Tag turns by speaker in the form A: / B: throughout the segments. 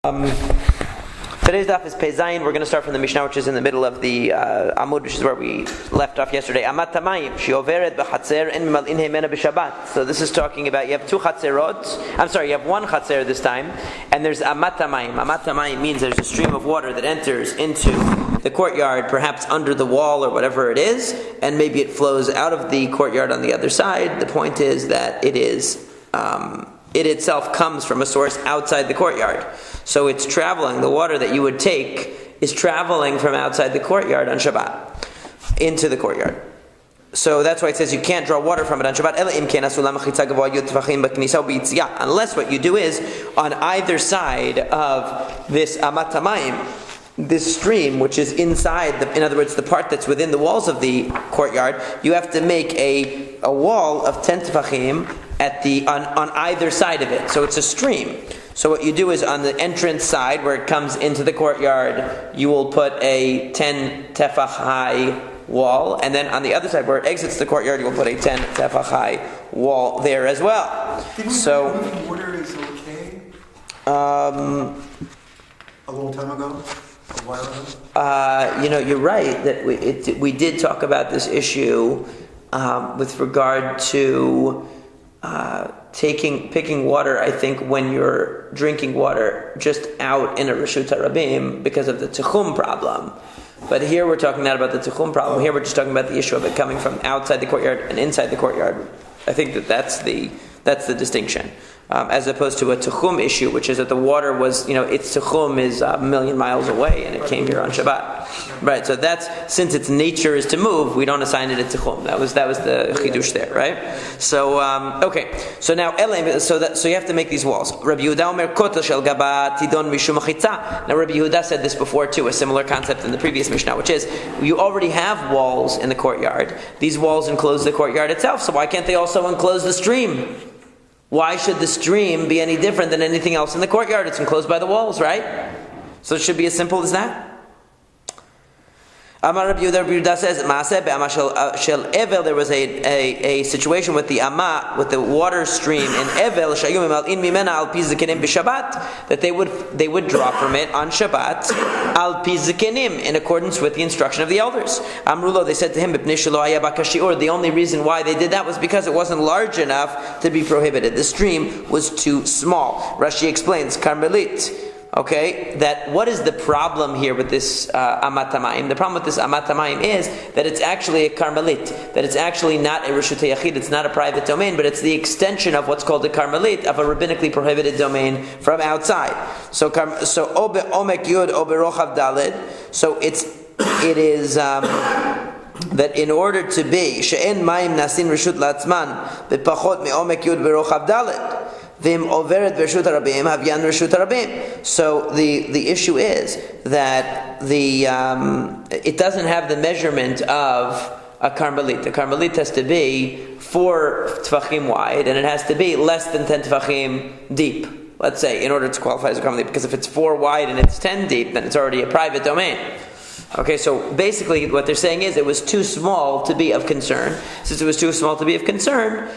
A: Today's daf is Pezayin. We're going to start from the Mishnah, which is in the middle of the Amud, which is where we left off yesterday. Amat tamayim she'overet b'chatzer en mimal'in heimena b'Shabbat. So this is talking about you have two chatzerot. I'm sorry, you have one chatzer this time, and there's amat tamayim. Amat tamayim means there's a stream of water that enters into the courtyard, perhaps under the wall or whatever it is, and maybe it flows out of the courtyard on the other side. The point is that it is. It itself comes from a source outside the courtyard. So it's traveling, the water that you would take is traveling from outside the courtyard on Shabbat into the courtyard. So that's why it says you can't draw water from it on Shabbat. Unless what you do is, on either side of this amat tamayim, this stream, which is inside, in other words, the part that's within the walls of the courtyard, you have to make a wall of 10 tefachim on either side of it. So it's a stream. So what you do is on the entrance side, where it comes into the courtyard, you will put a 10 tefach high wall, and then on the other side, where it exits the courtyard, you will put a 10 tefach high wall there as well.
B: So water is okay. A long time ago. A while ago?
A: You're right that we did talk about this issue with regard to picking water. I think when you're drinking water just out in a Reshut HaRabim because of the Tichum problem. But here we're talking not about the Tichum problem. Here we're just talking about the issue of it coming from outside the courtyard and inside the courtyard. I think that's the distinction. As opposed to a Tichum issue, which is that the water was, its Tichum is a million miles away and it came here on Shabbat. Right, so since its nature is to move, we don't assign it a Tichum. That was the Chidush there, right? So, okay. So now, so you have to make these walls. Rabbi Yehuda Omer Kotel Shel Gaba Tidon Mishum Achitza. Now Rabbi Yehuda said this before too, a similar concept in the previous Mishnah, which is, you already have walls in the courtyard. These walls enclose the courtyard itself, so why can't they also enclose the stream? Why should the stream be any different than anything else in the courtyard? It's enclosed by the walls, right? So it should be as simple as that. Amar Rabbi Yehuda says, Maaseh be'ama shel Evel, there was a situation with the Ama, with the water stream in Evel, shayum imal'in mimena al pi zikenim b'Shabbat, that they would draw from it on Shabbat, al pi zikenim, in accordance with the instruction of the elders. Amrulo, they said to him, b'pnei shelo haya bakashiur, the only reason why they did that was because it wasn't large enough to be prohibited. The stream was too small. Rashi explains, Carmelit. Okay, that what is the problem here with this amat tamayim? The problem with this amat tamayim is that it's actually a karmelit, that it's actually not a reshut yachid, it's not a private domain, but it's the extension of what's called a karmelit, of a rabbinically prohibited domain from outside. So obe omek yud obe rochav daled. So it is that in order to be she'en mayim nasin reshut latzman bepachot me omek yud berochav daled. So the issue is that it doesn't have the measurement of a karmelit. The karmelit has to be 4 tefachim wide, and it has to be less than 10 tefachim deep, let's say, in order to qualify as a karmelit. Because if it's 4 wide and it's 10 deep, then it's already a private domain. Okay, so basically what they're saying is it was too small to be of concern. Since it was too small to be of concern,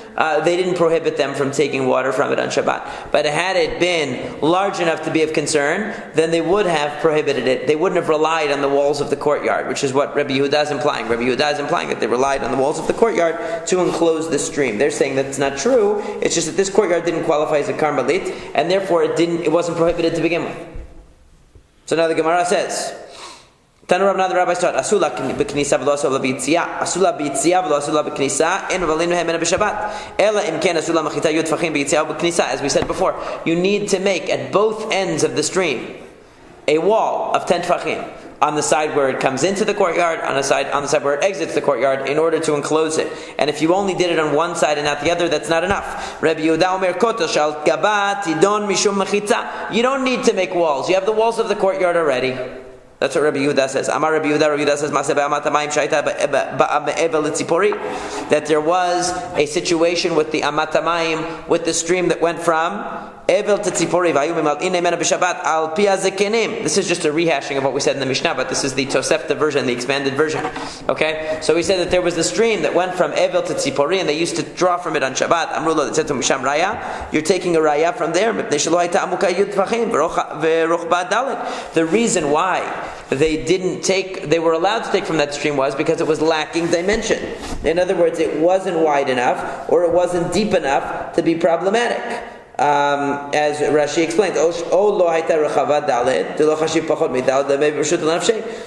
A: they didn't prohibit them from taking water from it on Shabbat. But had it been large enough to be of concern, then they would have prohibited it. They wouldn't have relied on the walls of the courtyard, which is what Rabbi Yehuda is implying. Rabbi Yehuda is implying that they relied on the walls of the courtyard to enclose the stream. They're saying that it's not true. It's just that this courtyard didn't qualify as a karmelit, and therefore it wasn't prohibited to begin with. So now the Gemara says, Tanu Rav Nada, the rabbis taught, Asula b'knisa v'lo asula b'yitzia. Asula b'yitzia v'lo asula b'knisa. En v'alinu hemena b'Shabbat. Ela im ken asula machita yud tefachim b'yitzia b'knisa. As we said before, you need to make at both ends of the stream a wall of 10 tefachim on the side where it comes into the courtyard, on the side where it exits the courtyard, in order to enclose it. And if you only did it on one side and not the other, that's not enough. Rabbi Yehuda Omer Kotel Shel Gaba Tidon Mishum Mechitza. You don't need to make walls. You have the walls of the courtyard already. That's what Rabbi Yehuda says. Amar Rabbi Yehuda says, that there was a situation with the amat tamayim, with the stream that went from Evel tetzipori v'ayu mimal'in mena b'Shabbat al pi hazekenim. This is just a rehashing of what we said in the Mishnah, but this is the Tosefta version, the expanded version. Okay, so we said that there was a stream that went from Evel to Tzipori, and they used to draw from it on Shabbat. Amrulo that said to Misham Raya, you're taking a Raya from there. The reason why they were allowed to take from that stream was because it was lacking dimension. In other words, it wasn't wide enough or it wasn't deep enough to be problematic. As Rashi explained,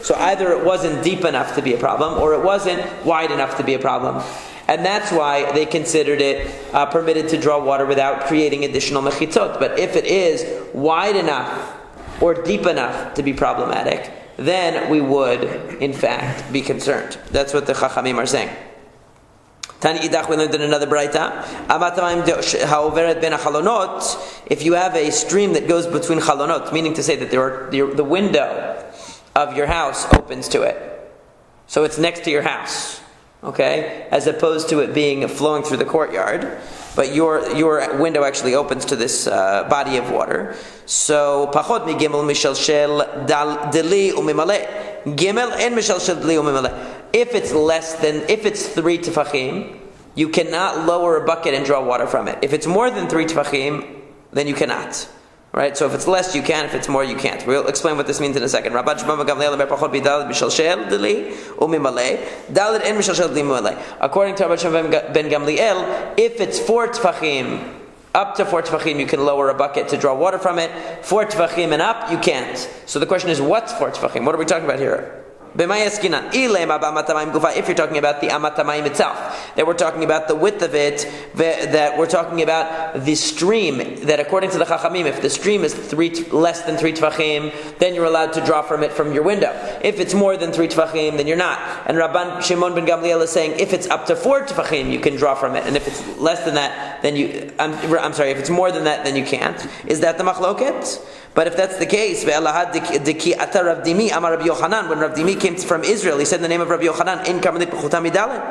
A: so either it wasn't deep enough to be a problem or it wasn't wide enough to be a problem. And that's why they considered it permitted to draw water without creating additional mechitzot. But if it is wide enough or deep enough to be problematic, then we would, in fact, be concerned. That's what the Chachamim are saying. Tani idach, we learned in another braita. If you have a stream that goes between chalonot, meaning to say that the window of your house opens to it, so it's next to your house, okay, as opposed to it being flowing through the courtyard, but your window actually opens to this body of water. So pachot mi gimel mishal shel deli umimale. Gimel en mishal shel deli umimale. If it's 3 tefachim, you cannot lower a bucket and draw water from it. If it's more than 3 tefachim, then you cannot. Right? So if it's less, you can. If it's more, you can't. We'll explain what this means in a second. According to Rabbi Shimon ben Gamliel, if it's 4 tefachim, up to 4 tefachim, you can lower a bucket to draw water from it. 4 tefachim and up, you can't. So the question is, what's 4 tefachim? What are we talking about here? If you're talking about the amat hamayim itself, that we're talking about the width of it, that we're talking about the stream, that according to the Chachamim, if the stream is less than 3 tefachim, then you're allowed to draw from it from your window. If it's more than 3 tefachim, then you're not. And Rabban Shimon ben Gamliel is saying, if it's up to 4 tefachim, you can draw from it, and if it's less than that, then if it's more than that, then you can't. Is that the machloket? But if that's the case, when Rav Dimi came from Israel, he said in the name of Rabbi Yochanan, in Karmelit B'chutam Midalen.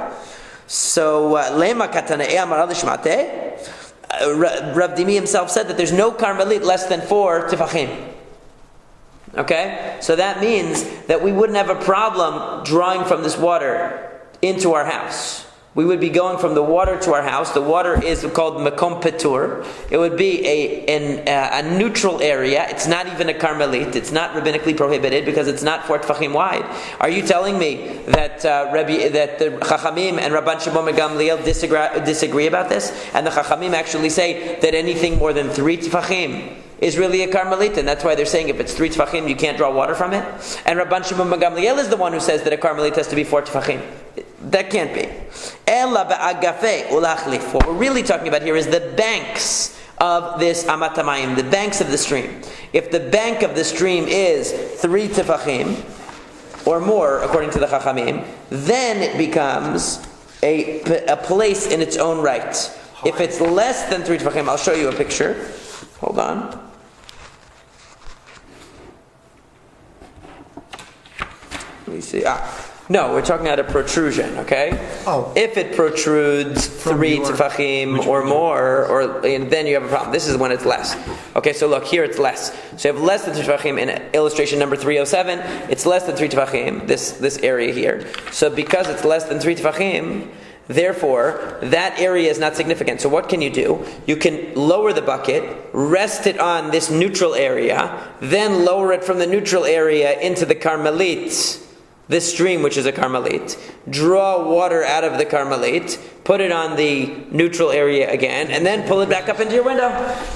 A: So, Lema Katanei Amar Alishmate, Rav Dimi himself said that there's no Karmelit less than 4 tefachim. Okay? So that means that we wouldn't have a problem drawing from this water into our house. We would be going from the water to our house. The water is called Makom Petur. It would be a neutral area. It's not even a Karmelit. It's not rabbinically prohibited because it's not 4 tefachim wide. Are you telling me that the Chachamim and Rabban Shimon ben Gamliel disagree about this? And the Chachamim actually say that anything more than 3 tefachim is really a Karmelit, and that's why they're saying if it's 3 tefachim, you can't draw water from it. And Rabban Shimon ben Gamliel is the one who says that a Karmelit has to be 4 tefachim. That can't be. What we're really talking about here is the banks of this amat hamayim, the banks of the stream. If the bank of the stream is 3 tefachim or more, according to the Chachamim, then it becomes a place in its own right. If it's less than 3 tefachim, I'll show you a picture. Hold on. Let me see. No, we're talking about a protrusion, okay?
B: Oh.
A: If it protrudes 3 tefachim or more, then you have a problem. This is when it's less. Okay, so look, here it's less. So you have less than 3 tefachim in illustration number 307. It's less than 3 tefachim, this area here. So because it's less than 3 tefachim, therefore, that area is not significant. So what can you do? You can lower the bucket, rest it on this neutral area, then lower it from the neutral area into the Karmelit, this stream which is a Karmelit, draw water out of the Karmelit, put it on the neutral area again, and then pull it back up into your window.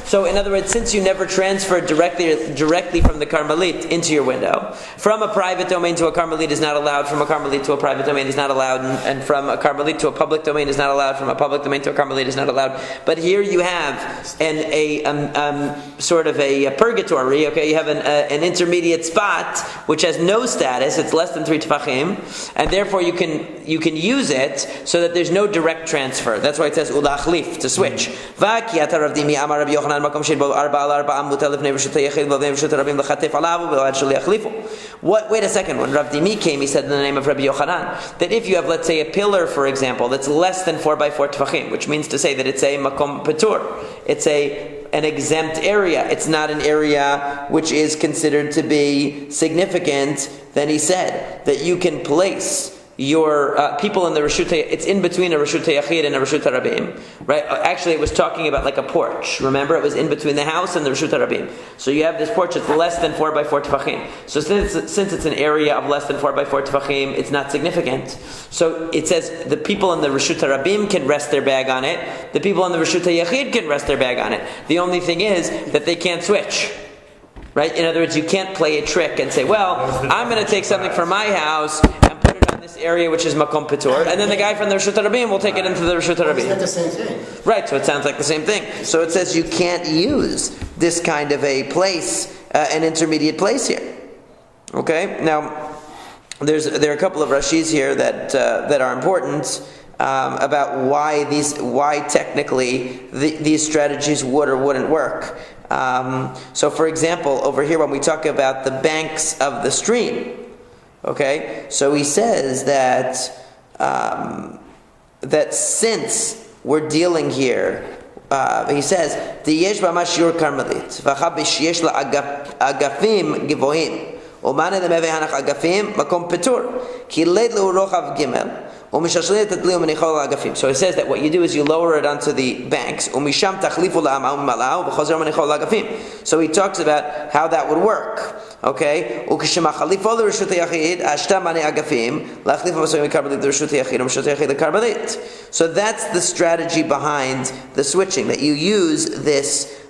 A: So in other words, since you never transferred directly from the Karmelit into your window, from a private domain to a Karmelit is not allowed, from a Karmelit to a private domain is not allowed, and from a Karmelit to a public domain is not allowed, from a public domain to a Karmelit is not allowed. But here you have sort of a purgatory, okay? You have an intermediate spot which has no status, it's less than 3 tefachim, and therefore you can use it so that there's no direct transfer. That's why it says ulachlif, to switch. Wait a second. When Rav Dimi came, he said in the name of Rabbi Yochanan that if you have, let's say, a pillar, for example, that's less than 4 by 4 tefachim, which means to say that it's a makom petur, it's a an exempt area. It's not an area which is considered to be significant. Then he said that you can place your people in the Reshut, it's in between a Reshut Yachid and a Reshut Harabim, right? Actually, it was talking about like a porch. Remember, it was in between the house and the Reshut Harabim. So you have this porch, it's less than 4 by 4 tefachim. So since it's an area of less than 4 by 4 tefachim, it's not significant. So it says the people in the Reshut Harabim can rest their bag on it. The people in the Reshut Yachid can rest their bag on it. The only thing is that they can't switch. Right? In other words, you can't play a trick and say, well, I'm going to take something from my house and put it on this area which is Makom Petur, and then the guy from the Reshut Harabim will take it into the Reshut Harabim.
B: Is that the same thing?
A: Right, so it sounds like the same thing. So it says you can't use this kind of a place, an intermediate place here. Okay? Now, there are a couple of Rashis here that are important about why technically these strategies would or wouldn't work. So for example, over here when we talk about the banks of the stream, okay, so he says that since we're dealing here, he says, "Diyesh b'amash shiur karmelit, v'chabish yesh la agafim givohim, umane lemeve hanach agafim makom petur, ki leid leurochav gimel." So he says that what you do is you lower it onto the banks. So he talks about how that would work. Okay? So that's the strategy behind the switching, that you use this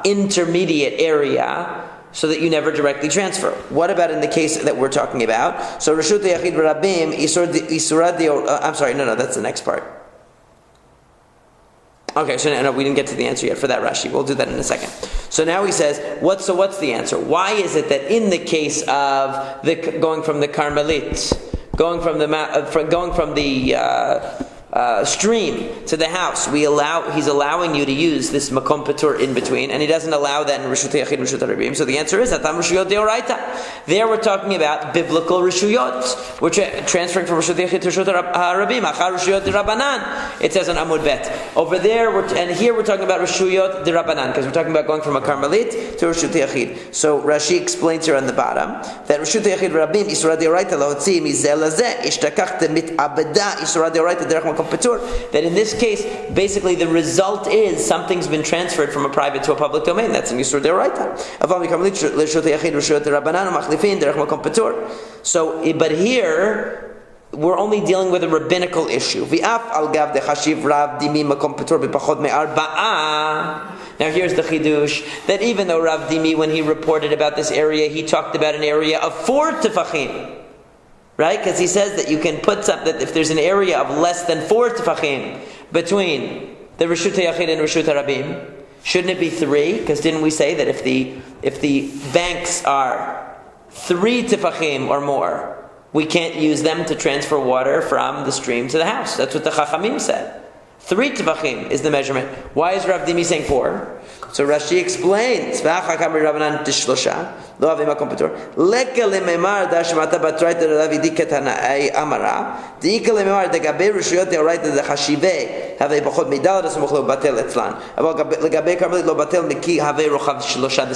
A: intermediate area so that you never directly transfer. What about in the case that we're talking about? So Reshut Yachid Rabim, that's the next part. Okay, so no, we didn't get to the answer yet for that Rashi. We'll do that in a second. So now he says, what's the answer? Why is it that in the case of going from the Carmelit, going from the stream to the house, he's allowing you to use this makom petur in between, and he doesn't allow that in Reshut Yachid and Reshut Harabim. So the answer is that Reshuyot Deoraita. There we're talking about biblical Reshuyot. We're transferring from Reshut Yachid to Reshut Harabim. Achar Reshuyot Derabanan. It says on Amud Bet. Over there, and here we're talking about Reshuyot Derabanan, because we're talking about going from a Carmelit to Reshut Yachid. So Rashi explains here on the bottom that Reshut Yachid Rabim Isura Deoraita Lahotzi Mizel Lazeh Ishtakachtem Mit'abeda Isura Deoraita Derech Makom Petur, that in this case, basically the result is something's been transferred from a private to a public domain. That's in Yisur Deoraita. So, but here, we're only dealing with a rabbinical issue. Now here's the chidush, that even though Rav Dimi, when he reported about this area, he talked about an area of 4 tefachim. Right? Because he says that you can put that if there's an area of less than 4 tefachim between the Reshut Yachid and Reshut Harabim, shouldn't it be 3? Because didn't we say that if the banks are 3 tefachim or more, we can't use them to transfer water from the stream to the house? That's what the Chachamim said. 3 tefachim is the measurement. Why is Rav Dimi saying 4? So Rashi explains, this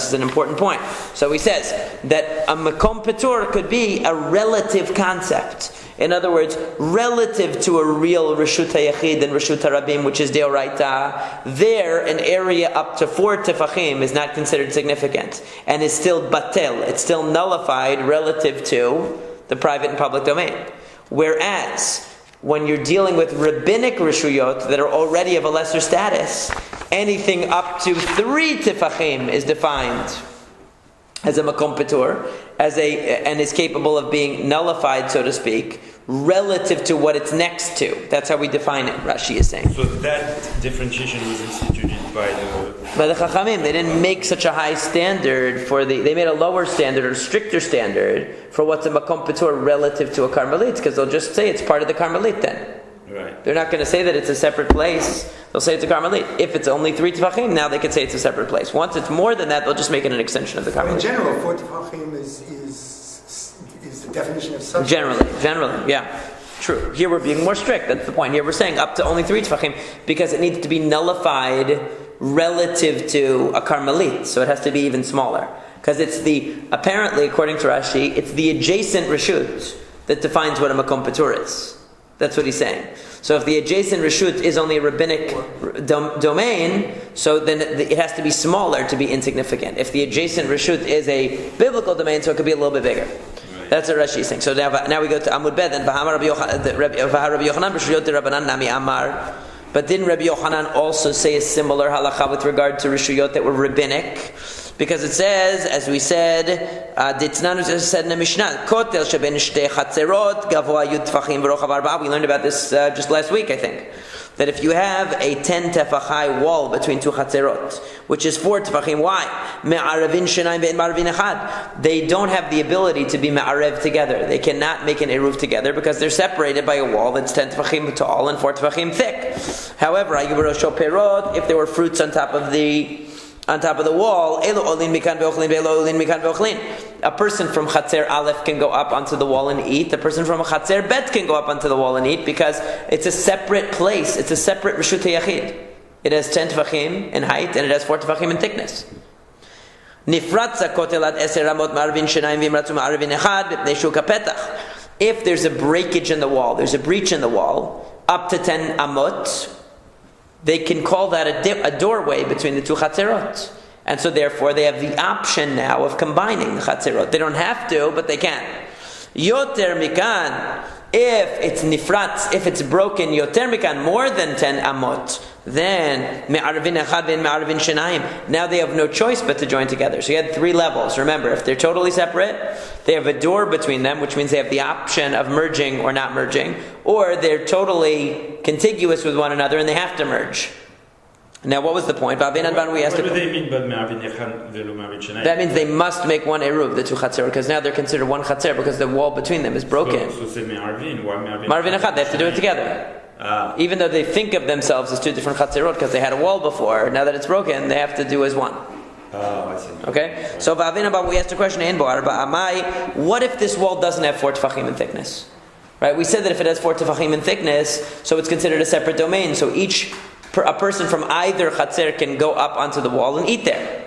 A: is an important point. So he says that a makom petur could be a relative concept. In other words, relative to a real Reshut HaYachid and Reshut HaRabim, which is Deoraita, there an area up to 4 tefachim is not considered significant and is still batel, it's still nullified relative to the private and public domain. Whereas, when you're dealing with rabbinic Reshuyot that are already of a lesser status, anything up to 3 tefachim is defined as a makom petur, and is capable of being nullified, so to speak, relative to what it's next to. That's how we define it, Rashi is saying.
C: So that differentiation was instituted by
A: the Chachamim. They didn't make such a high standard they made a lower standard or stricter standard for what's a makom petur relative to a Carmelit, because they'll just say it's part of the Carmelit then.
C: Right.
A: They're not going to say that it's a separate place. They'll say it's a Carmelit. If it's only 3 tefachim, now they could say it's a separate place. Once it's more than that, they'll just make it an extension of the Carmelit.
B: In general, 4 tefachim is the definition of such.
A: Generally, yeah. True. Here we're being more strict. That's the point. Here we're saying up to only 3 tefachim because it needs to be nullified relative to a Carmelit, so it has to be even smaller. Because apparently, according to Rashi, it's the adjacent Rishut that defines what a Makom Patur is. That's what he's saying. So if the adjacent Rishut is only a rabbinic domain, so then it has to be smaller to be insignificant. If the adjacent Rishut is a biblical domain, so it could be a little bit bigger. Right. That's what Rashi is saying. So now we go to Amud Bet, and Rabbi Yochanan b'Rishuyot Rabbanan Nami Amar. But didn't Rabbi Yochanan also say a similar halacha with regard to Rishuyot that were rabbinic? Because it says, as we said, Ditznanu said in the Mishnah, Kotel sheben shtei chatzerot gavoa yud tefachim v'rochav arba. We learned about this just last week, I think. That if you have a 10 tefach high wall between two chatzerot, which is 4 tefachim wide, me'arevin shenayim ve'en ma'arevin echad, they don't have the ability to be me'arev together. They cannot make an eruv together because they're separated by a wall that's 10 tefachim tall and 4 tefachim thick. However, if there were fruits on top of the wall, a person from Chatzer Aleph can go up onto the wall and eat. A person from Chatzer Bet can go up onto the wall and eat because it's a separate place. It's a separate Rishut HaYachid. It has 10 tefachim in height and it has 4 tefachim in thickness. If there's a breakage in the wall, there's a breach in the wall, up to 10 amot, they can call that a doorway between the two chatzerot. And so therefore they have the option now of combining the chatzerot. They don't have to, but they can. Yoter mikan, if it's nifratz, if it's broken, yoter mikan, more than 10 amot, then me'arvin echad and me'arvin shenayim. Now they have no choice but to join together. So you had 3 levels. Remember, if they're totally separate, they have a door between them, which means they have the option of merging or not merging, or they're totally contiguous with one another and they have to merge. Now, what was the point?
C: What do they mean by me'arvin echad v'lo me'arvin shenayim?
A: That means they must make one eruv, the two chatzerot, because now they're considered one chatzer because the wall between them is broken.
C: So say me'arvin, why me'arvin?
A: Me'arvin echad, they have to do it together. Even though they think of themselves as 2 different chatzerot because they had a wall before, now that it's broken, they have to do as one.
C: I see.
A: Okay? So, we asked a question, what if this wall doesn't have 4 tefachim in thickness? Right? We said that if it has 4 tefachim in thickness, so it's considered a separate domain. So a person from either chatzer can go up onto the wall and eat there.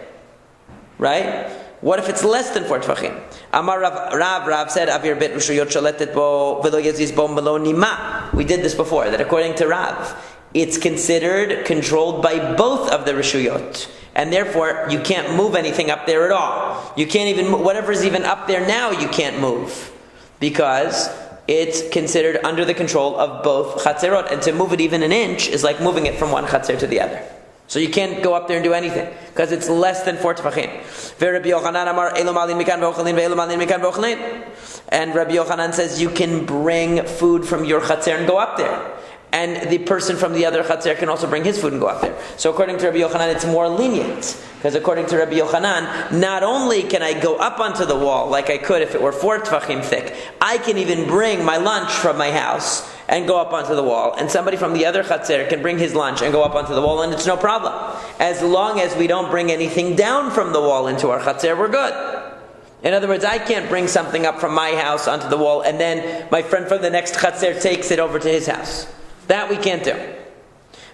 A: Right? What if it's less than 4 tefachim? Amar Rav said, Avir bet Rishuyot shaletet bo v'lo yaziz bo melo nima. We did this before, that according to Rav, it's considered controlled by both of the Rishuyot. And therefore, you can't move anything up there at all. You can't even, whatever's even up there now, you can't move. Because it's considered under the control of both chatzerot. And to move it even an inch is like moving it from one chatzer to the other. So you can't go up there and do anything because it's less than 4 tefachim. And Rabbi Yochanan says you can bring food from your chatzer and go up there. And the person from the other chatzer can also bring his food and go up there. So according to Rabbi Yochanan, it's more lenient. Because according to Rabbi Yochanan, not only can I go up onto the wall like I could if it were 4 tefachim thick, I can even bring my lunch from my house and go up onto the wall. And somebody from the other chatzer can bring his lunch and go up onto the wall, and it's no problem. As long as we don't bring anything down from the wall into our chatzer, we're good. In other words, I can't bring something up from my house onto the wall and then my friend from the next chatzer takes it over to his house. That we can't do.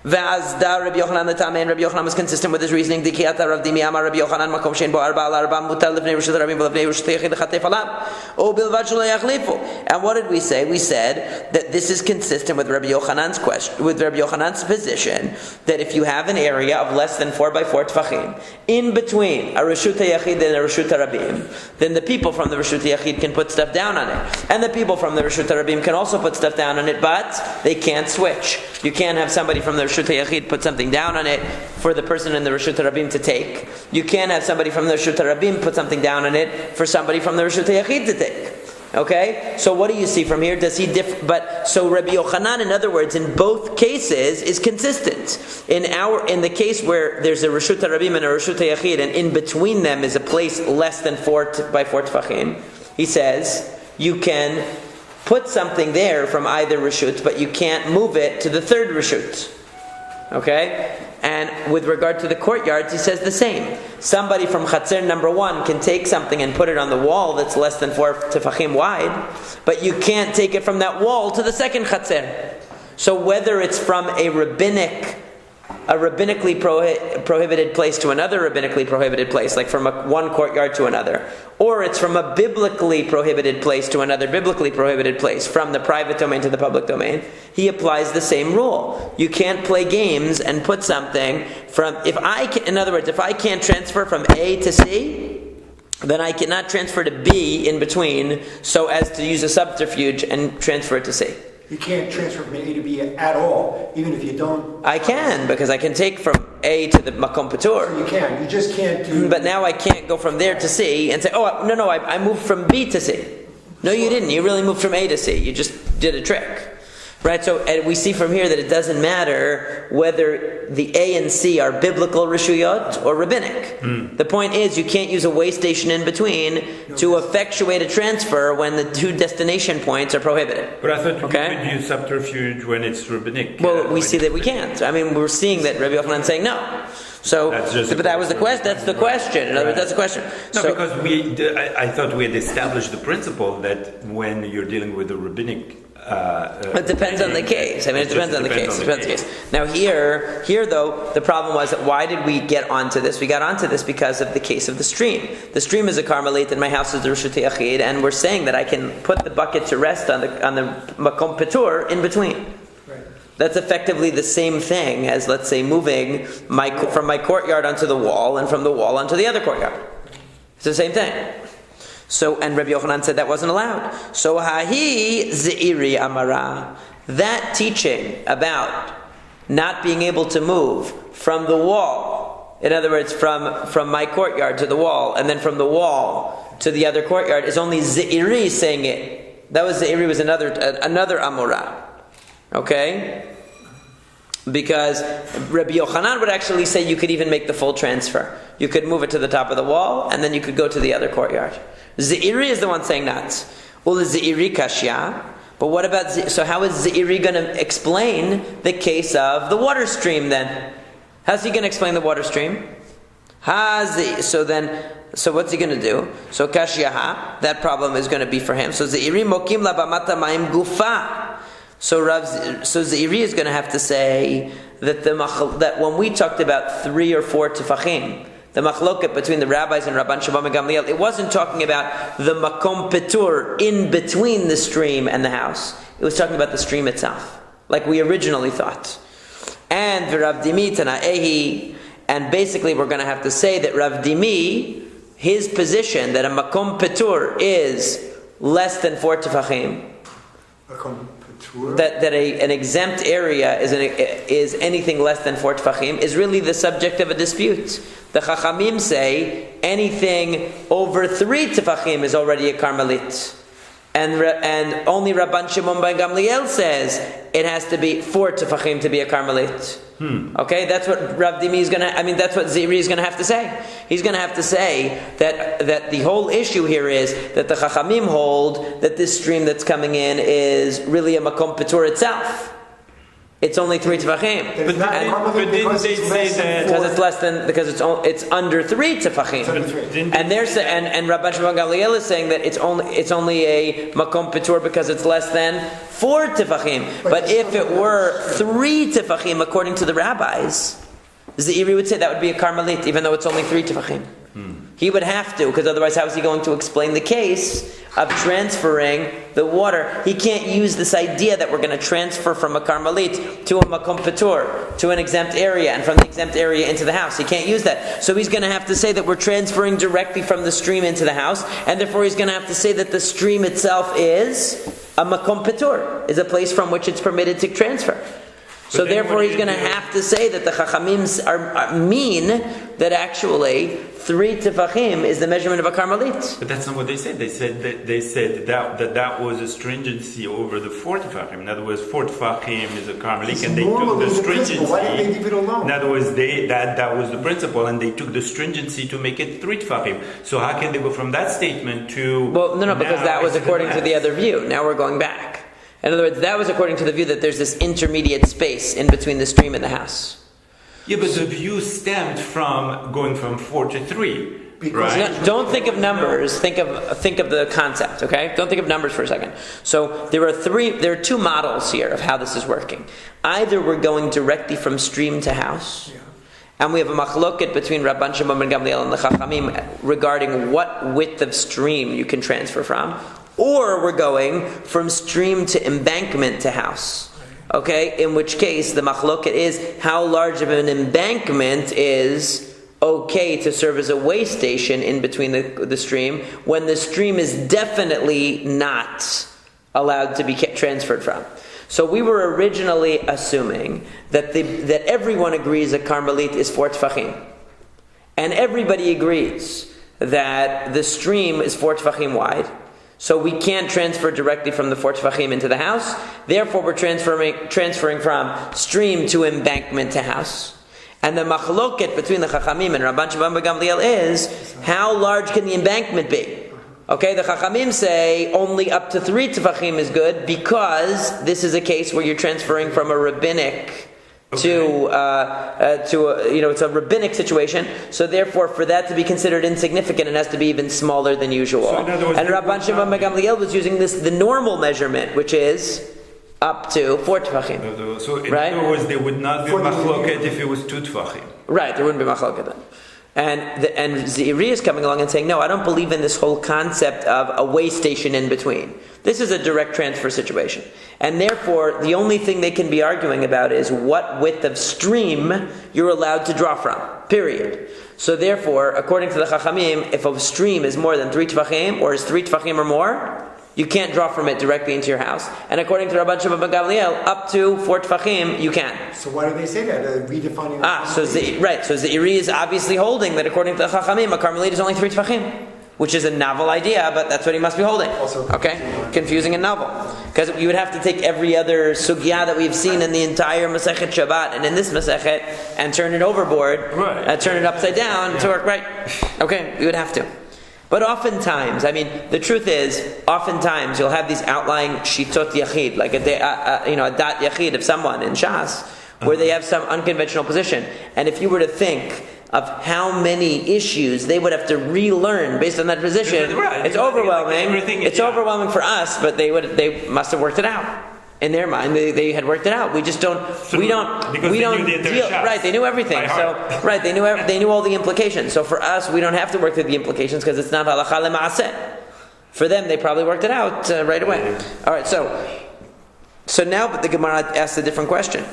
A: V'azda Rabbi Yochanan the Tameh, and Rabbi Yochanan was consistent with his reasoning. Dikiyata Rav Dimi Amar Rabbi Yochanan makom shein bo arba al arba mutar lefnei reshut harabim v'lefnei reshut hayachid lechatef alav o bilvad shelo yachlifu. And what did we say? We said that this is consistent with Rabbi Yochanan's question, with Rabbi Yochanan's position, that if you have an area of less than 4 by 4 tefachim in between a reshut hayachid and a reshut harabim, then the people from the reshut hayachid can put stuff down on it, and the people from the reshut harabim can also put stuff down on it, but they can't switch. You can't have somebody from the Reshut HaYachid put something down on it for the person in the Reshut HaRabim to take. You can't have somebody from the Reshut HaRabim put something down on it for somebody from the Reshut HaYachid to take. Okay? So what do you see from here? Does he so Rabbi Yochanan, in other words, in both cases is consistent. In the case where there's a Reshut HaRabim and a Reshut HaYachid, and in between them is a place less than 4 by 4 tefachim, he says you can put something there from either reshut, but you can't move it to the third reshut. Okay? And with regard to the courtyards, he says the same. Somebody from chatzer number 1 can take something and put it on the wall that's less than 4 tefachim wide, but you can't take it from that wall to the second chatzer. So whether it's from a rabbinic a rabbinically prohibited place to another rabbinically prohibited place, like from one courtyard to another, or it's from a biblically prohibited place to another biblically prohibited place, from the private domain to the public domain, he applies the same rule. You can't play games and put something from, in other words, if I can't transfer from A to C, then I cannot transfer to B in between so as to use a subterfuge and transfer it to C.
B: You can't transfer from A to B at all, even if you don't.
A: I can, because I can take from A to the Makom Patur.
B: You can. You just can't do.
A: But now I can't go from there to C and say, I moved from B to C. No, you didn't. You really moved from A to C. You just did a trick. Right, so and we see from here that it doesn't matter whether the A and C are biblical rishuyot or rabbinic. The point is, you can't use a way station in between to effectuate a transfer when the two destination points are prohibited.
C: But I thought you could use subterfuge when it's rabbinic.
A: Well, we see that we can't. I mean, we're seeing that Rabbi Yochanan saying no. So, but that was the question. That's the question. In other words, that's the question.
C: No, because I thought we had established the principle that when you're dealing with a rabbinic.
A: It depends on the case. I mean, it depends on the case. Now here though, the problem was that why did we get onto this? We got onto this because of the case of the stream. The stream is a Carmelite, and my house is the Rishutei Achid, and we're saying that I can put the bucket to rest on the Makom Patur in between.
B: Right.
A: That's effectively the same thing as, let's say, moving from my courtyard onto the wall and from the wall onto the other courtyard. It's the same thing. So, and Rabbi Yochanan said that wasn't allowed. So, hahi ze'iri amara, that teaching about not being able to move from the wall, in other words, from my courtyard to the wall, and then from the wall to the other courtyard, is only ze'iri saying it. That was ze'iri was another amora. Okay? Because Rabbi Yochanan would actually say you could even make the full transfer. You could move it to the top of the wall, and then you could go to the other courtyard. Ze'iri is the one saying not. Well, the Ze'iri kashya. But what about so how is Ze'iri going to explain the case of the water stream then? How's he going to explain the water stream? So what's he going to do? So kashya, that problem is going to be for him. So Ze'iri mokim labamata ma'im gufa. So Ze'iri is going to have to say that when we talked about 3 or 4 tefachim, the machloket between the rabbis and Rabban Shimon and Gamliel, it wasn't talking about the makom petur in between the stream and the house. It was talking about the stream itself, like we originally thought. And Rav Dimi Tana'ehi, and basically we're going to have to say that Rav Dimi, his position that a makom petur is less than 4 tefachim, that an exempt area is anything less than 4 tefachim, is really the subject of a dispute. The Chachamim say anything over 3 tefachim is already a Carmelit. And only Rabban Shimon ben Gamliel says it has to be 4 tefachim to be a Carmelit. Okay, that's what Rav Dimi is that's what Ze'iri is going to have to say. He's going to have to say that the whole issue here is that the Chachamim hold that this stream that's coming in is really a Makom Petur itself. It's only 3 tefachim.
C: But didn't they say that
A: because it's under 3 tefachim? And they're and Rabban Shimon Gamliel is saying that it's only a makom petur because it's less than 4 tefachim. But if it were 3 tefachim according to the rabbis, Ze'iri would say that would be a Carmelit, even though it's only 3 tefachim. He would have to, because otherwise how is he going to explain the case of transferring the water? He can't use this idea that we're going to transfer from a Carmelit to a Makom Petur, to an exempt area, and from the exempt area into the house. He can't use that. So he's going to have to say that we're transferring directly from the stream into the house, and therefore he's going to have to say that the stream itself is a Makom Petur, is a place from which it's permitted to transfer. So therefore he's going to have to say that the Chachamim mean that actually 3 tefachim is the measurement of a Carmelit.
C: But that's not what they said. They said that was a stringency over the 4 tefachim. In other words, 4 tefachim is a Carmelit, and they took the stringency.
B: Why did they leave it alone?
C: In other words, that was the principle, and they took the stringency to make it 3 tefachim. So how can they go from that statement to?
A: Well, no, because that was according to the other view. Now we're going back. In other words, that was according to the view that there's this intermediate space in between the stream and the house.
C: Yeah, but the view stemmed from going from 4 to 3.
B: Because
C: Right.
A: Don't think of numbers. Think of the concept. Okay. Don't think of numbers for a second. So there are two models here of how this is working. Either we're going directly from stream to house, and we have a machloket between Rabban Shimon ben Gamliel and the Chachamim regarding what width of stream you can transfer from, or we're going from stream to embankment to house. Okay. In which case the machloket is how large of an embankment is okay to serve as a way station in between the stream when the stream is definitely not allowed to be transferred from. So we were originally assuming that everyone agrees that Carmelit is 4 tefachim. And everybody agrees that the stream is 4 tefachim wide. So we can't transfer directly from the 4 tefachim into the house. Therefore we're transferring from stream to embankment to house. And the machloket between the Chachamim and Rabban Shimon ben Gamliel is how large can the embankment be? Okay, the Chachamim say only up to 3 tefachim is good because this is a case where you're transferring from a rabbinic to it's a rabbinic situation. So therefore, for that to be considered insignificant, it has to be even smaller than usual.
C: So in other words,
A: and Rabban Shimon ben Gamliel was using the normal measurement, which is up to 4 tefachim.
C: So in
A: Right?
C: other words, there would not be machloket if it was 2 tefachim.
A: Right, there wouldn't be machloket then. And Zeiri is coming along and saying, no, I don't believe in this whole concept of a way station in between. This is a direct transfer situation. And therefore, the only thing they can be arguing about is what width of stream you're allowed to draw from, period. So therefore, according to the Chachamim, if a stream is more than 3 tefachim, or is 3 tefachim or more, you can't draw from it directly into your house. And according to Rabban Shimon ben Gamliel, up to 4 tefachim, you can.
B: So why do they say that? Redefining.
A: So Zeiri is obviously holding that according to the Chachamim, a Carmelite is only 3 tefachim, which is a novel idea, but that's what he must be holding.
B: Also
A: confusing and novel, because you would have to take every other sugya that we've seen in the entire Masekhet Shabbat and in this Masechet and turn it overboard, turn it upside down to work right. Okay, you would have to. But oftentimes, the truth is, oftentimes you'll have these outlying shitot yachid, like a dat yachid of someone in Shas, where they have some unconventional position. And if you were to think of how many issues they would have to relearn based on that position, it's overwhelming. It's overwhelming for us, but they must have worked it out. In their mind, they had worked it out. We just don't. We don't deal. Right? They knew everything. So they knew all the implications. So for us, we don't have to work through the implications because it's not halacha lema'aseh. For them, they probably worked it out right away. All right. So now, but the Gemara asks a different question.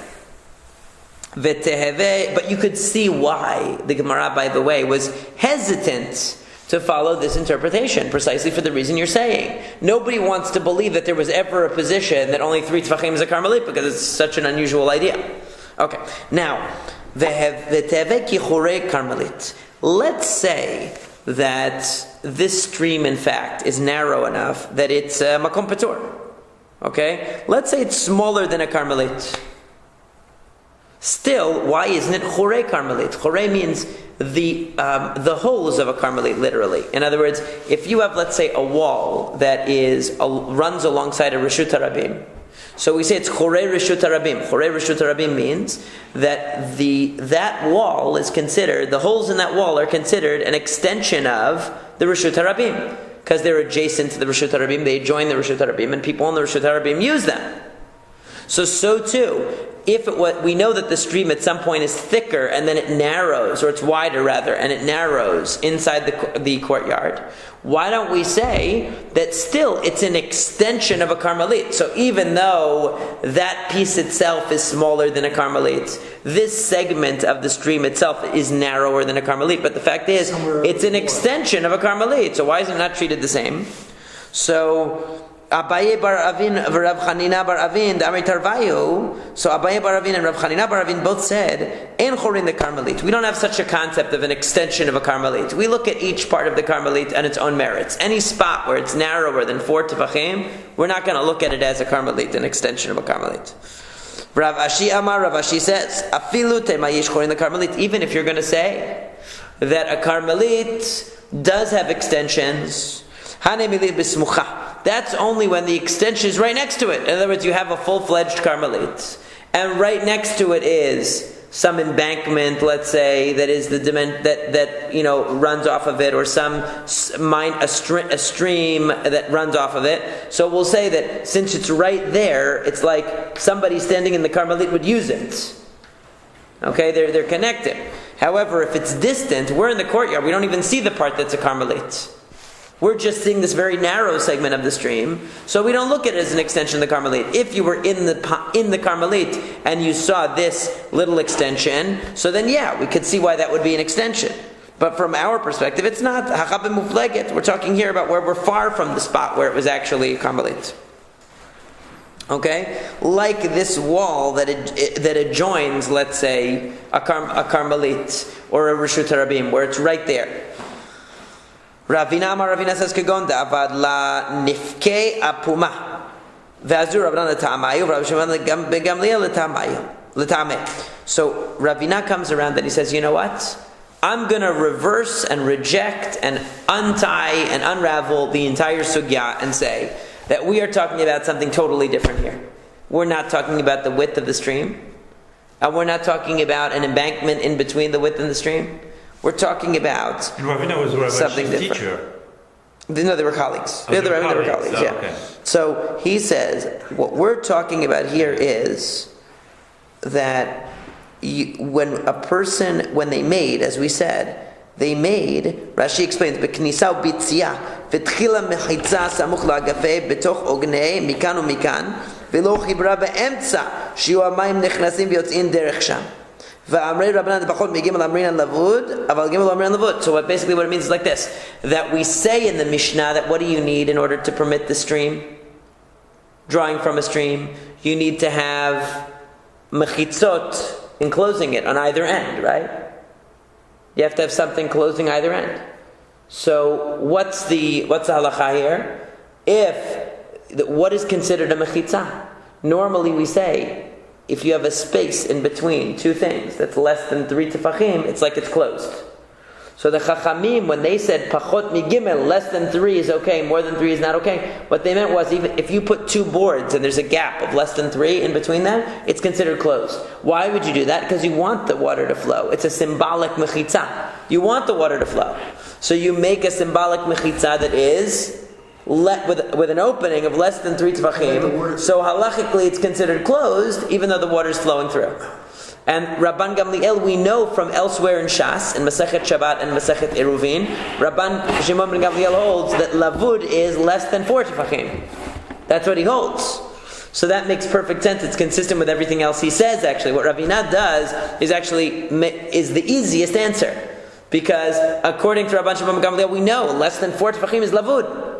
A: But you could see why the Gemara, by the way, was hesitant to follow this interpretation, precisely for the reason you're saying. Nobody wants to believe that there was ever a position that only 3 tefachim is a Carmelit, because it's such an unusual idea. Okay, now, Carmelit. Let's say that this stream, in fact, is narrow enough that it's makom patur. Okay? Let's say it's smaller than a Carmelit. Still, why isn't it chorei Carmelit? Chorei means the holes of a Carmelit, literally. In other words, if you have, let's say, a wall that runs alongside a Reshut HaRabim, so we say it's chorei Reshut HaRabim. Chorei Reshut HaRabim means that that wall is considered, the holes in that wall are considered an extension of the Reshut HaRabim, because they're adjacent to the Reshut HaRabim, they join the Reshut HaRabim, and people on the Reshut HaRabim use them. So too, we know that the stream at some point is thicker and then it narrows, or it's wider rather, and it narrows inside the courtyard. Why don't we say that still it's an extension of a Carmelit? So even though that piece itself is smaller than a Carmelit, this segment of the stream itself is narrower than a Carmelit. But the fact is, it's an extension of a Carmelit. So why is it not treated the same? So Abaye bar Avin and Rav Chanina bar Avin, the Amri Tarvayu. So Abaye bar Avin and Rav Chanina bar Avin both said, "En chorin the Carmelit." We don't have such a concept of an extension of a Carmelit. We look at each part of the Carmelit and its own merits. Any spot where it's narrower than 4 tefachim, we're not going to look at it as a Carmelit, an extension of a Carmelit. Rav Ashi Amar, Rav Ashi says, "Afilu temayish chorin the Carmelit." Even if you're going to say that a Carmelit does have extensions, Hanemilit b'smucha. That's only when the extension is right next to it. In other words, you have a full-fledged Carmelit, and right next to it is some embankment, let's say, that is that runs off of it, or a stream that runs off of it. So we'll say that since it's right there, it's like somebody standing in the Carmelit would use it. Okay, they're connected. However, if it's distant, we're in the courtyard. We don't even see the part that's a Carmelit. We're just seeing this very narrow segment of the stream, so we don't look at it as an extension of the Carmelit. If you were in the Carmelit and you saw this little extension, so then we could see why that would be an extension. But from our perspective, it's not. We're talking here about where we're far from the spot where it was actually a Carmelit. Okay, like this wall that adjoins, let's say, a Carmelit or a Reshut Harabim, where it's right there. Ravina says Kagon Davad la Nifke Apuma. Vazur Ravina Latamayu, Rav Shimon Gamliel Latame. So Ravina comes around and he says, you know what? I'm going to reverse and reject and untie and unravel the entire sugya and say that we are talking about something totally different here. We're not talking about the width of the stream, and we're not talking about an embankment in between the width and the stream. We're talking about
C: Ravina was
A: something different.
C: Teacher.
A: No, they were colleagues.
C: They were
A: colleagues.
C: Oh,
A: yeah.
C: Okay.
A: So he says what we're talking about here is that when they made, as we said, Rashi explains, "B'knisa u'bitzia, v'tchila mechitza samuch la'agafe betoch ognei mikan u'mikan, v'lo chibra be'emtza shiu hamayim nechnasim v'yotzin derech sham." So what it means is like this, that we say in the Mishnah that what do you need in order to permit the stream? Drawing from a stream, you need to have mechitzot enclosing it on either end, right? You have to have something closing either end. So what's the halacha here? What is considered a mechitzah? Normally we say, if you have a space in between two things that's less than 3 tefachim, it's like it's closed. So the Chachamim, when they said pachot migimel, less than 3 is okay, more than 3 is not okay, what they meant was even if you put 2 boards and there's a gap of less than 3 in between them, it's considered closed. Why would you do that? Because you want the water to flow. It's a symbolic mechitzah. You want the water to flow. So you make a symbolic mechitzah that is with an opening of less than 3 tefachim, so halachically it's considered closed, even though the water is flowing through. And Rabban Gamliel, we know from elsewhere in Shas, in Masekhet Shabbat and Masekhet Eruvin, Rabban Shimon ben Gamliel holds that lavud is less than 4 tefachim. That's what he holds. So that makes perfect sense. It's consistent with everything else he says, actually. What Ravina does is the easiest answer. Because according to Rabban Shimon ben Gamliel, we know less than 4 tefachim is lavud.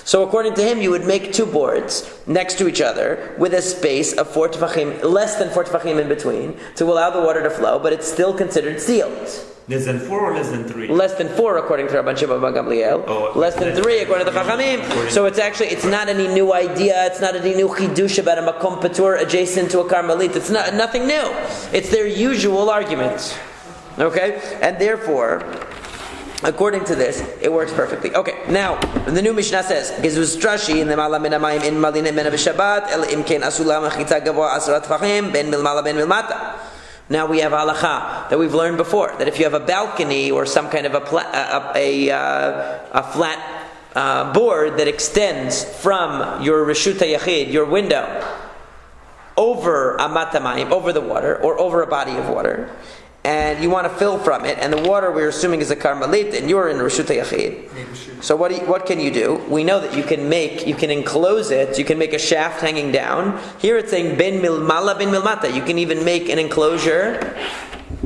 A: So according to him, you would make 2 boards next to each other with a space of 4 tefachim, less than 4 tefachim in between, to allow the water to flow, but it's still considered sealed.
C: Less than 4 or less than 3?
A: Less than 4 according to Rabban Shimon ben Gamliel. Less than 3 according to the Chachamim. So it's not any new idea, it's not any new chidush about a makom patur adjacent to a Carmelit. It's nothing new. It's their usual argument. Okay? And therefore, according to this, it works perfectly. Okay, now the new Mishnah says, "Gezuz trashi in lemala min hamayim in malin mena b'Shabbat el im ken asula mechitza gavoa 10 tefachim ben milmala ben milmata." Now we have halacha that we've learned before, that if you have a balcony or some kind of a flat board that extends from your Reshut HaYachid, your window, over amat hamayim, over the water, or over a body of water, and you want to fill from it, and the water we're assuming is a Carmelit, and you're in Reshut HaYachid. So what can you do? We know that you can enclose it, you can make a shaft hanging down. Here it's saying ben milmala ben milmata. You can even make an enclosure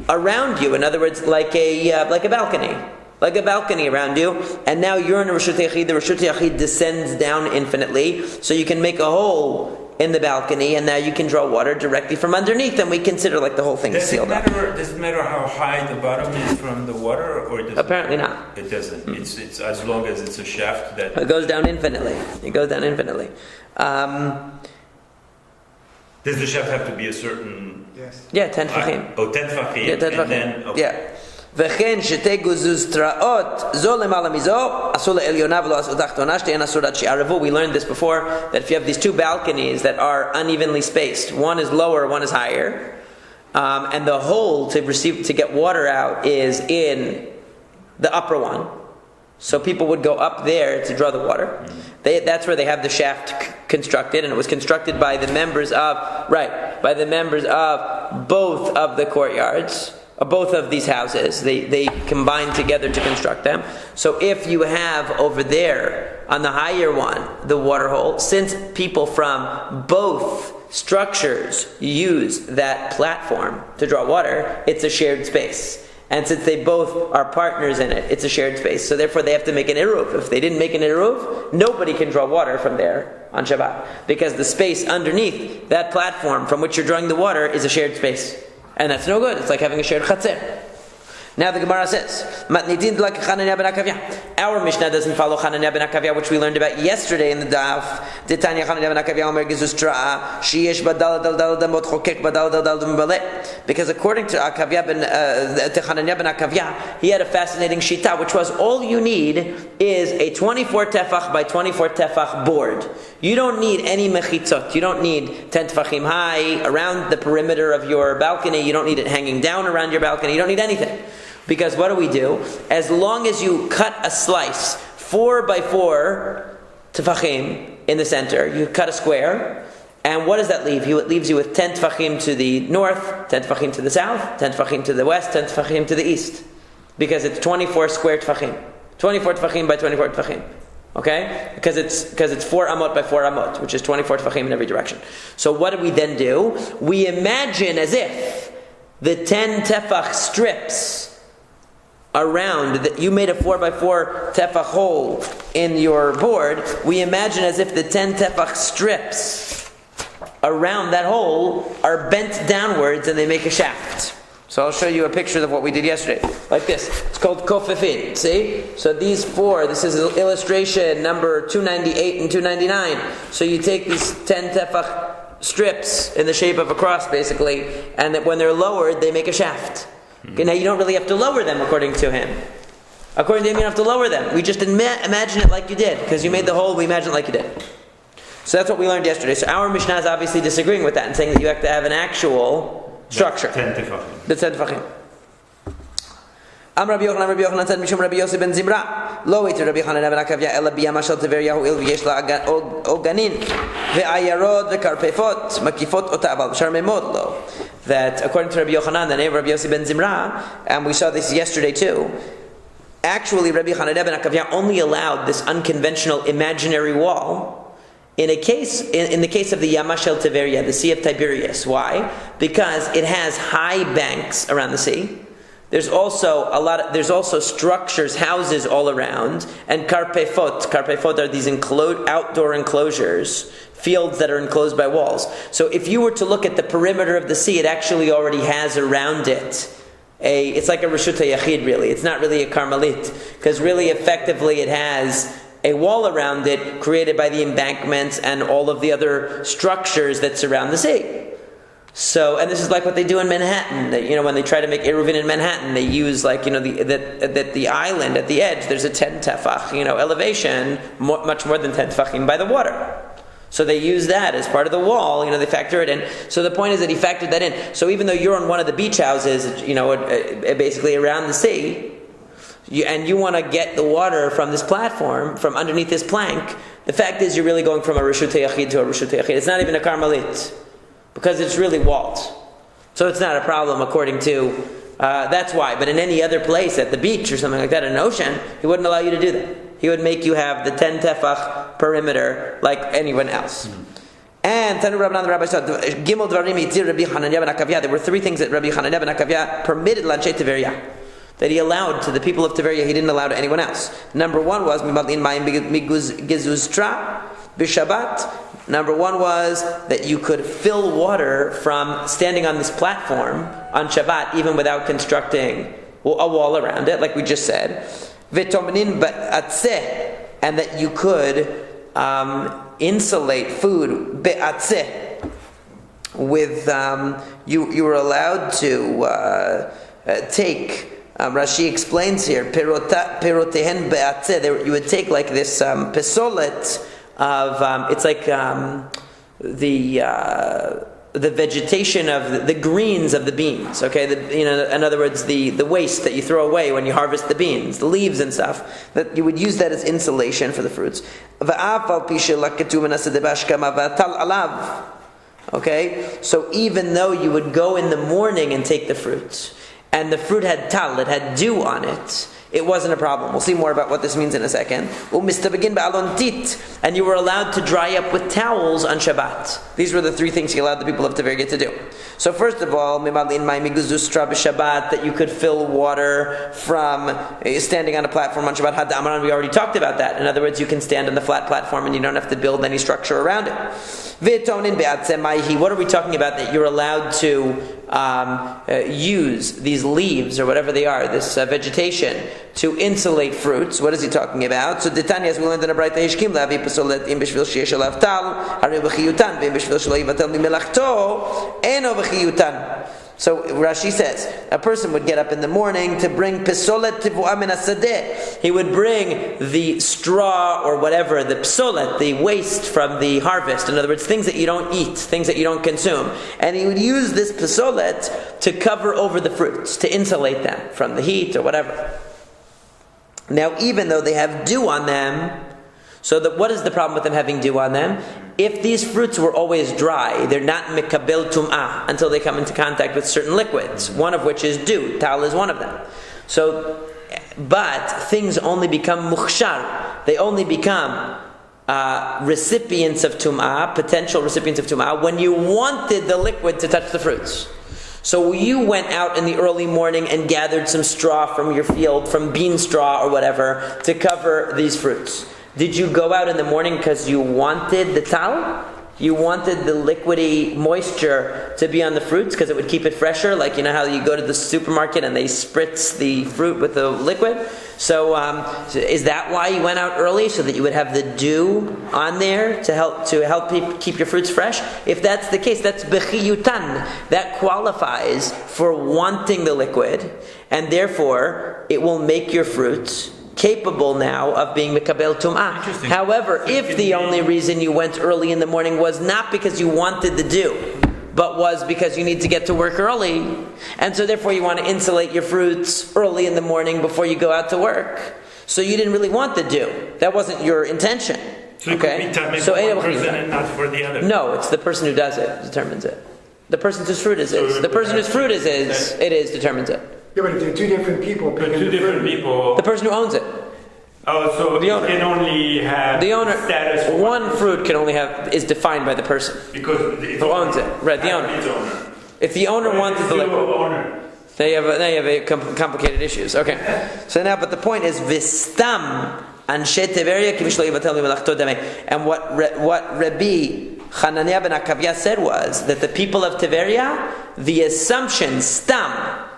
A: around you. In other words, like a balcony. Like a balcony around you, and now you're in a Reshut HaYachid. The Reshut HaYachid descends down infinitely, so you can make a hole in the balcony, and now you can draw water directly from underneath, and we consider like the whole thing is sealed up.
C: Does it matter how high the bottom is from the water, or does
A: apparently not?
C: It doesn't. It's as long as it's a shaft that
A: it goes down infinitely. Does
C: the shaft have to be a certain?
B: Yes.
A: Yeah, 10 tefachim.
C: 10 tefachim.
A: Yeah, 10 tefachim.
C: Then, okay.
A: Yeah. וכן שתי גוזוז תראות זו למעלה מזו אסור לעליונה ולא אסור תחתונה שתיהן אסור עד שיערבו. We learned this before, that if you have these 2 balconies that are unevenly spaced, one is lower, one is higher, and the hole to get water out is in the upper one. So people would go up there to draw the water. That's where they have the shaft constructed, and it was constructed by the members of both of the courtyards, both of these houses. They combined together to construct them. So if you have over there on the higher one the water hole, since people from both structures use that platform to draw water, it's a shared space. And since they both are partners in it, it's a shared space. So therefore they have to make an eruv. If they didn't make an eruv, nobody can draw water from there on Shabbat. Because the space underneath that platform from which you're drawing the water is a shared space. And that's no good. It's like having a shared chatzir. Now the Gemara says, our Mishnah doesn't follow Chananya ben Akavya, which we learned about yesterday in the Daf. Because according to Chananya ben Akavya, he had a fascinating shita, which was all you need is a 24 tefach by 24 tefach board. You don't need any mechitzot. You don't need 10 tefachim high around the perimeter of your balcony. You don't need it hanging down around your balcony. You don't need anything. Because what do? As long as you cut a slice 4 by 4 tefachim in the center, you cut a square, and what does that leave you? It leaves you with 10 tefachim to the north, 10 tefachim to the south, 10 tefachim to the west, 10 tefachim to the east. Because it's 24 square tefachim. 24 tefachim by 24 tefachim. Okay? Because it's 4 amot by 4 amot, which is 24 tefachim in every direction. So what do we then do? We imagine as if the 10 tefach strips around that you made a 4 by 4 tefach hole in your board. We imagine as if the 10 tefach strips around that hole are bent downwards and they make a shaft. So I'll show you a picture of what we did yesterday, like this. It's called kofefin. See? So these 4. This is illustration number 298 and 299. So you take these 10 tefach strips in the shape of a cross, basically, and that when they're lowered, they make a shaft. Okay, now you don't really have to lower them according to him. According to him, you don't have to lower them. We just imagine it like you did. Because you made the hole, we imagine it like you did. So that's what we learned yesterday. So our Mishnah is obviously disagreeing with that and saying that you have to have an actual structure. The 10 tefachim. Am Rabbi Yochanan said, Mishum Rabbi Yossi ben Zimra, Lo iti Rabbi Yochanan ben Akavya, Ela biyama shel Teveriyahu il v'yesh la oganin, ve'ayarod ve'karpefot, makifot ota abal b'shar memod lo. That according to Rabbi Yochanan, the name of Rabbi Yossi ben Zimra, and we saw this yesterday too, actually Rabbi Yochanan ben Akavya only allowed this unconventional imaginary wall in the case of the Yama shel Teveria, the Sea of Tiberias. Why? Because it has high banks around the sea. There's also structures, houses all around, and karpefot. Karpefot are these outdoor enclosures, fields that are enclosed by walls. So if you were to look at the perimeter of the sea, it actually already has around it it's like a Reshut HaYachid really. It's not really a Carmelit, because really effectively it has a wall around it created by the embankments and all of the other structures that surround the sea. So, and this is like what they do in Manhattan. When they try to make Eruvin in Manhattan, they use the island at the edge. There's a 10 tefach, elevation, much more than 10 tefachim by the water. So they use that as part of the wall. They factor it in. So the point is that he factored that in. So even though you're on one of the beach houses, basically around the sea, and you want to get the water from this platform, from underneath this plank, the fact is you're really going from a Reshut HaYachid to a Reshut HaYachid. It's not even a Carmelit, because it's really walled. So it's not a problem according to, that's why. But in any other place, at the beach or something like that, in an ocean, he wouldn't allow you to do that. He would make you have the 10 tefach perimeter like anyone else. And Tanu Rabbanan, the rabbi said, Gimel Dvarim Yitzir Rabbi Hananya ben Akavya. There were 3 things that Rabbi Hananya ben Akavya permitted Lanshe Teveria, that he allowed to the people of Teveria, he didn't allow to anyone else. Number 1 was Mimadlin Mayim Gizuztra B'Shabbat. Number 1 was that you could fill water from standing on this platform on Shabbat, even without constructing a wall around it, like we just said. V'tomnin ba'atzeh, and that you could insulate food be'atzeh with you were allowed to take. Rashi explains here perotehen be'atzeh. You would take like this pesolet of it's like the vegetation of the greens of the beans. Okay, in other words, the waste that you throw away when you harvest the beans, the leaves and stuff, that you would use that as insulation for the fruits. Okay, so even though you would go in the morning and take the fruits, and the fruit had tal, it had dew on it, it wasn't a problem. We'll see more about what this means in a second. And you were allowed to dry up with towels on Shabbat. These were the three things he allowed the people of Tiberia to do. So first of all, that you could fill water from standing on a platform on Shabbat. We already talked about that. In other words, you can stand on the flat platform and you don't have to build any structure around it. What are we talking about that you're allowed to use these leaves or whatever they are, this vegetation, to insulate fruits? What is he talking about? So Tanya, as we learned in a bright Hishkim, Lavi Pasolet im b'shvil sheyesh alav tal, harei b'chiyutan, v'im b'shvil shelo yivatel mimelachto, eno b'chiyutan. So Rashi says, a person would get up in the morning to bring pisolet tivuah min hasadeh. He would bring the straw or whatever, the pisolet, the waste from the harvest. In other words, things that you don't eat, things that you don't consume. And he would use this pisolet to cover over the fruits, to insulate them from the heat or whatever. Now, even though they have dew on them, so what is the problem with them having dew on them? If these fruits were always dry, they're not mikabel tum'ah until they come into contact with certain liquids, one of which is dew. Tal is one of them. So, but things only become mukhshar. They only become recipients of tum'ah, potential recipients of tum'ah, when you wanted the liquid to touch the fruits. So you went out in the early morning and gathered some straw from your field, from bean straw or whatever, to cover these fruits. Did you go out in the morning because you wanted the tal? You wanted the liquidy moisture to be on the fruits because it would keep it fresher, like you know how you go to the supermarket and they spritz the fruit with the liquid? So is that why you went out early, so that you would have the dew on there to help keep your fruits fresh? If that's the case, that's bechiyutan. That qualifies for wanting the liquid, and therefore it will make your fruits capable now of being mikabel tum'ah. However, if the only reason you went early in the morning was not because you wanted the dew, but was because you need to get to work early, and so therefore you want to insulate your fruits early in the morning before you go out to work, so you didn't really want the dew. That wasn't your intention.
C: So it could be tamei for one person and not for the other.
A: No, it's the person who does it determines it. The person whose fruit is his. The person whose fruit is his, it is determines it.
B: Yeah, but if there are two different people picking
C: Two different people.
A: The person who owns it.
C: Oh, so
A: the owner
C: can only have
A: the owner.
C: Status for
A: one fruit can only have is defined by the person
C: because
A: who owns it. Right, the owner. If the owner wanted the liquid, they have complicated issues. Okay, so now, but the point is vistam anshe Tiberia kivishlo yivatel mimelachto dameh. And what Rabbi Hananiah ben Akavya said was that the people of Tiberia, the assumption stam.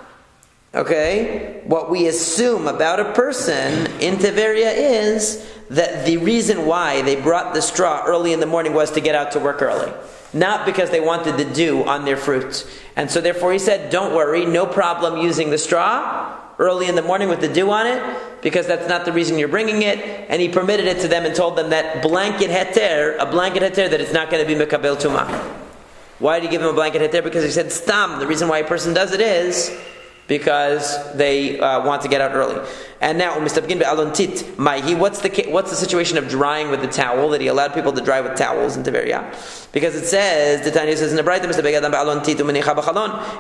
A: Okay, what we assume about a person in Tiberia is that the reason why they brought the straw early in the morning was to get out to work early, not because they wanted the dew on their fruits. And so therefore he said, don't worry, no problem using the straw early in the morning with the dew on it, because that's not the reason you're bringing it. And he permitted it to them and told them that a blanket heter, that it's not going to be mekabel tumah. Why did he give them a blanket heter? Because he said, stam, the reason why a person does it is because they want to get out early. And now, what's the situation of drying with the towel, that he allowed people to dry with towels in Tiberia? Because it says, the Tanya says in the Braita,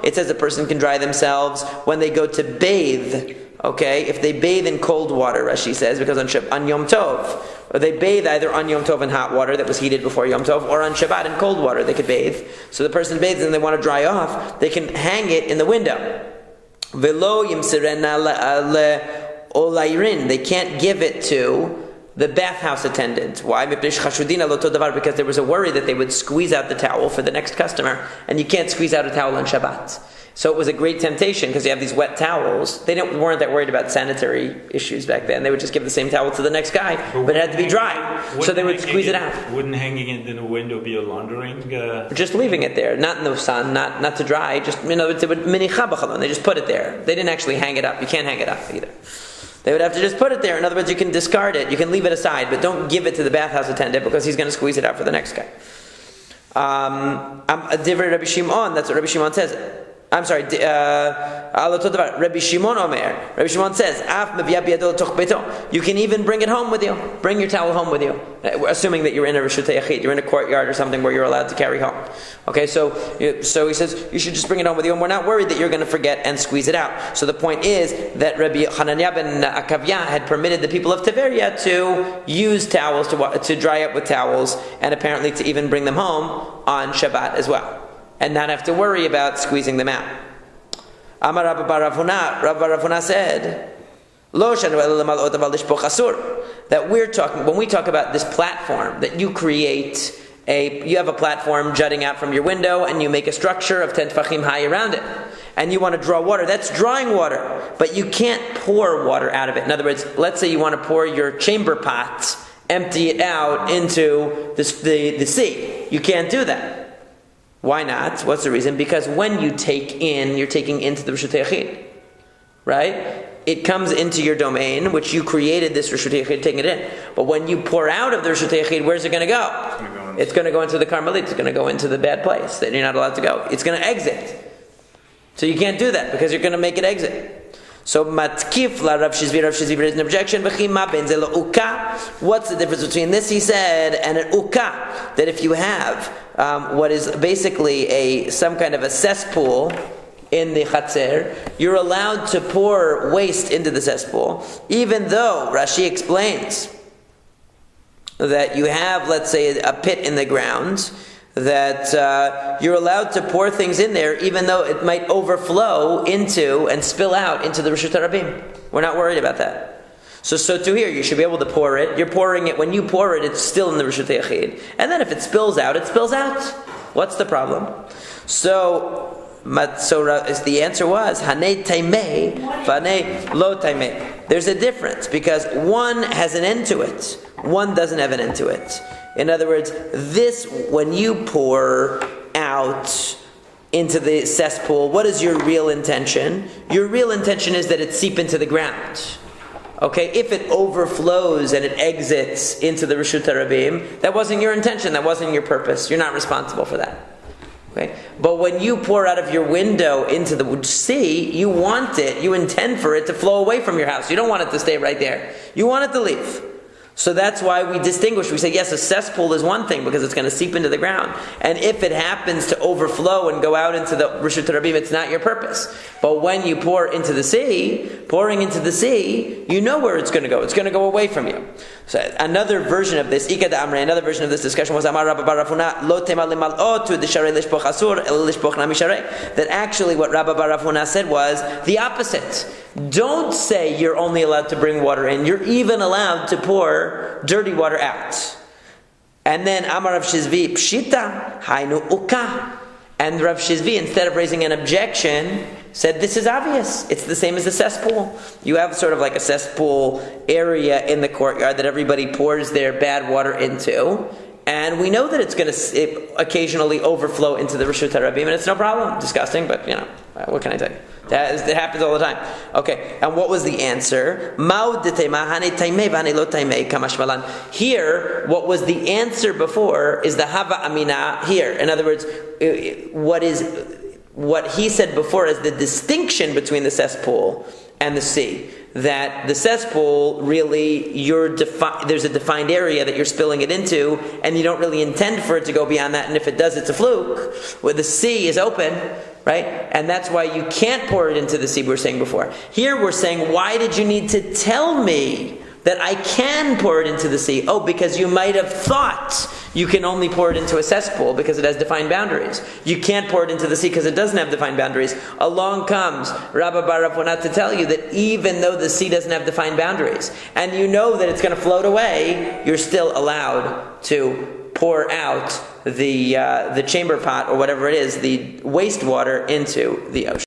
A: it says a person can dry themselves when they go to bathe. Okay, if they bathe in cold water, Rashi says, because on Yom Tov, or they bathe either on Yom Tov in hot water that was heated before Yom Tov, or on Shabbat in cold water, they could bathe. So the person bathes and they want to dry off, they can hang it in the window. Velo yimsirena olayrin. They can't give it to the bathhouse attendant. Why? Because there was a worry that they would squeeze out the towel for the next customer, and you can't squeeze out a towel on Shabbat. So it was a great temptation because you have these wet towels. They weren't that worried about sanitary issues back then. They would just give the same towel to the next guy, but it had to be dry. So they would squeeze it out.
C: Wouldn't hanging it in the window be a laundering?
A: Just leaving it there, not in the sun, not to dry. Just they just put it there. They didn't actually hang it up. You can't hang it up either. They would have to just put it there. In other words, you can discard it. You can leave it aside, but don't give it to the bathhouse attendant because he's going to squeeze it out for the next guy. Divrei Rabbi Shimon, that's what Rabbi Shimon says. I'm sorry, Rabbi Shimon Omer. Rabbi Shimon says, you can even bring it home with you. Bring your towel home with you. Assuming that you're in a Reshutei Yachid, you're in a courtyard or something where you're allowed to carry home. Okay, so he says, you should just bring it home with you, and we're not worried that you're going to forget and squeeze it out. So the point is that Rabbi Hananiah ben Akavya had permitted the people of Tiberia to use towels, to dry up with towels, and apparently to even bring them home on Shabbat as well, and not have to worry about squeezing them out. Amar Rabbi Bar Rav Huna said, that when we talk about this platform, that you create you have a platform jutting out from your window, and you make a structure of 10 tefachim high around it, and you want to draw water. That's drawing water, but you can't pour water out of it. In other words, let's say you want to pour your chamber pot, empty it out into the sea. You can't do that. Why not? What's the reason? Because when you take in, you're taking into the Reshutei Yachid, right? It comes into your domain, which you created this Reshutei Yachid, taking it in. But when you pour out of the Reshutei Yachid, where's it going to go? It's going to go into the Carmelit. It's going to go into the bad place that you're not allowed to go. It's going to exit. So you can't do that because you're going to make it exit. So matkif la Rav Shizvi raised an objection. What's the difference between this, he said, and an uka? That if you have what is basically some kind of a cesspool in the chatzer, you're allowed to pour waste into the cesspool, even though Rashi explains that you have, let's say, a pit in the ground, that you're allowed to pour things in there, even though it might overflow into and spill out into the Reshut HaRabim. We're not worried about that. So to here, you should be able to pour it. You're pouring it. When you pour it, it's still in the Reshut Yachid. And then if it spills out, it spills out. What's the problem? So the answer was Hanei Taimei, Vanei Lo Taimei. There's a difference because one has an end to it, one doesn't have an end to it. In other words, when you pour out into the cesspool, what is your real intention? Your real intention is that it seep into the ground. Okay, if it overflows and it exits into the Reshut HaRabim, that wasn't your intention, that wasn't your purpose. You're not responsible for that. Okay? But when you pour out of your window into the sea, you intend for it to flow away from your house. You don't want it to stay right there. You want it to leave. So that's why we distinguish. We say, yes, a cesspool is one thing because it's going to seep into the ground. And if it happens to overflow and go out into the Reshut HaRabim, it's not your purpose. But when you pour into the sea, pouring into the sea, you know where it's going to go. It's going to go away from you. So another version of this, another version of this discussion was Amar Rabba Bar Rav Huna, Lo tema limal'otu d'sharei lishpoch asur, el lishpoch nami sharei. That actually what Rabba Bar Rav Huna said was the opposite. Don't say you're only allowed to bring water in. You're even allowed to pour dirty water out. And then Amar Rav Shizvi, Pshita, Hainu Uka. And Rav Shizvi, instead of raising an objection, said this is obvious. It's the same as a cesspool. You have sort of like a cesspool area in the courtyard that everybody pours their bad water into. And we know that it's going to occasionally overflow into the Reshut HaRabim, and it's no problem. Disgusting, but what can I tell you? It happens all the time. Okay, and what was the answer? Here, what was the answer before is the Hava Amina here. In other words, what he said before is the distinction between the cesspool and the sea. That the cesspool really, there's a defined area that you're spilling it into, and you don't really intend for it to go beyond that, and if it does, it's a fluke. Where the sea is open, right? And that's why you can't pour it into the sea, we were saying before. Here we're saying, why did you need to tell me that I can pour it into the sea? Oh, because you might have thought you can only pour it into a cesspool because it has defined boundaries. You can't pour it into the sea because it doesn't have defined boundaries. Along comes Rabba Bar Rav Huna to tell you that even though the sea doesn't have defined boundaries, and you know that it's going to float away, you're still allowed to pour out the chamber pot or whatever it is, the wastewater into the ocean.